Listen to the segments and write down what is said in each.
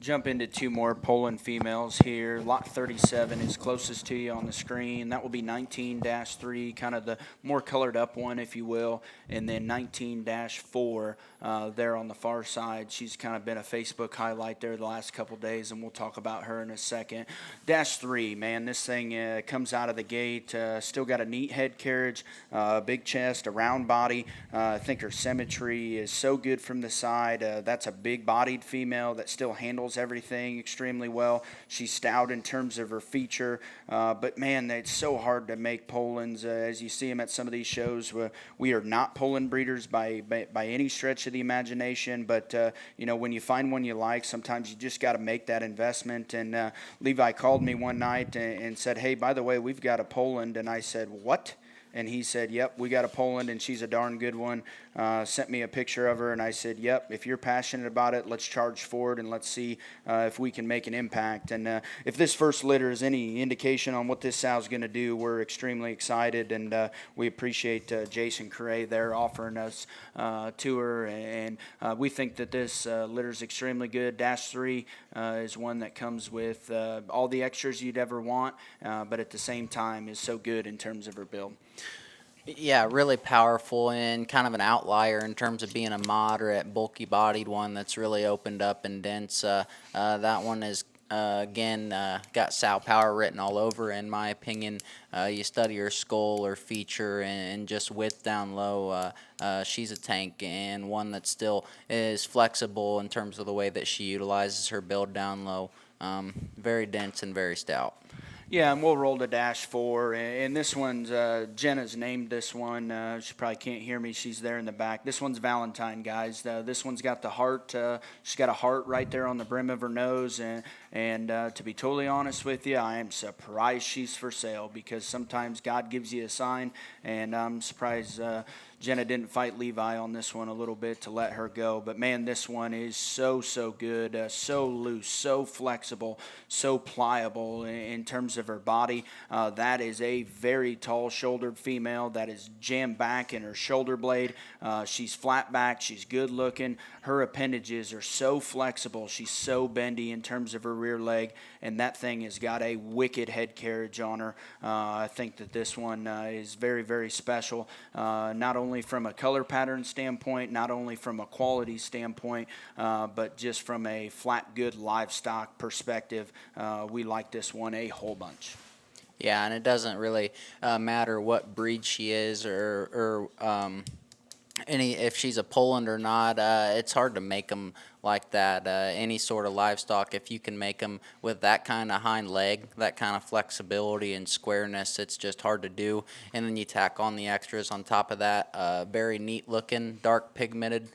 jump into two more Poland females here. Lot 37 is closest to you on the screen. That will be 19-3, kind of the more colored up one, if you will. And then 19-4 there on the far side. She's kind of been a Facebook highlight there the last couple days, and we'll talk about her in a second. Dash 3, man, this thing comes out of the gate. Still got a neat head carriage, big chest, a round body. I think her symmetry is so good from the side. That's a big-bodied female that still handles everything extremely well. She's stout in terms of her feature, but man, it's so hard to make Polands. As you see them at some of these shows, we are not Poland breeders by any stretch of the imagination, but when you find one you like, sometimes you just got to make that investment. And Levi called me one night and said, "Hey, by the way, we've got a Poland," and I said, "What?" And he said, "Yep, we got a Poland, and she's a darn good one." Sent me a picture of her, and I said, "Yep, if you're passionate about it, let's charge forward, and let's see if we can make an impact." And if this first litter is any indication on what this sow's going to do, we're extremely excited, and we appreciate Jason Correa there offering us to her. And we think that this litter is extremely good. Dash 3 is one that comes with all the extras you'd ever want, but at the same time is so good in terms of her build. Yeah, really powerful and kind of an outlier in terms of being a moderate, bulky-bodied one that's really opened up and dense. That one is, again, got sow power written all over, in my opinion. You study her skull, her feature, and just width down low. She's a tank, and one that still is flexible in terms of the way that she utilizes her build down low. Very dense and very stout. Yeah, and we'll roll to Dash 4, and this one's, Jenna's named this one. She probably can't hear me. She's there in the back. This one's Valentine, guys. This one's got the heart. She's got a heart right there on the brim of her nose, and to be totally honest with you, I am surprised she's for sale, because sometimes God gives you a sign, and I'm surprised Jenna didn't fight Levi on this one a little bit to let her go. But, man, this one is so good, so loose, so flexible, so pliable in terms of her body. That is a very tall-shouldered female that is jammed back in her shoulder blade. She's flat back. She's good looking. Her appendages are so flexible. She's so bendy in terms of her rear leg, and that thing has got a wicked head carriage on her. I think that this one is very special, not only from a color pattern standpoint, not only from a quality standpoint, but just from a flat good livestock perspective. We like this one a whole bunch. Yeah, and it doesn't really matter what breed she is or if she's a Poland or not. It's hard to make them like that. Any sort of livestock, if you can make them with that kind of hind leg, that kind of flexibility and squareness, it's just hard to do. And then you tack on the extras on top of that. Very neat looking, dark pigmented,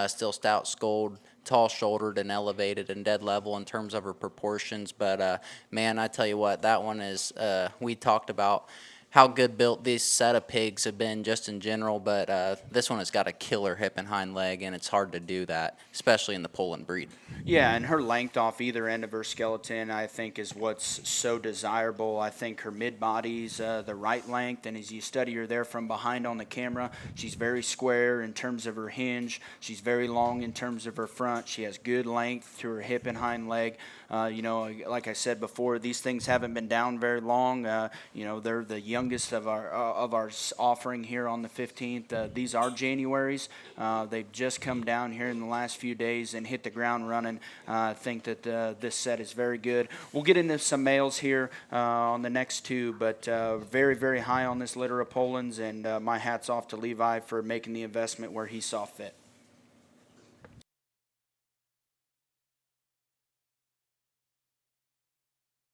still stout skulled, tall shouldered and elevated and dead level in terms of her proportions. But man, I tell you what, that one is, we talked about how good built these set of pigs have been just in general, but this one has got a killer hip and hind leg, and it's hard to do that, especially in the Poland breed. Yeah, and her length off either end of her skeleton, I think, is what's so desirable. I think her mid-body's the right length, and as you study her there from behind on the camera, she's very square in terms of her hinge. She's very long in terms of her front. She has good length to her hip and hind leg. Like I said before, these things haven't been down very long. They're the youngest of our offering here on the 15th. These are Januaries. They've just come down here in the last few days and hit the ground running. I think that this set is very good. We'll get into some males here on the next two, but very high on this litter of Polands, and my hat's off to Levi for making the investment where he saw fit.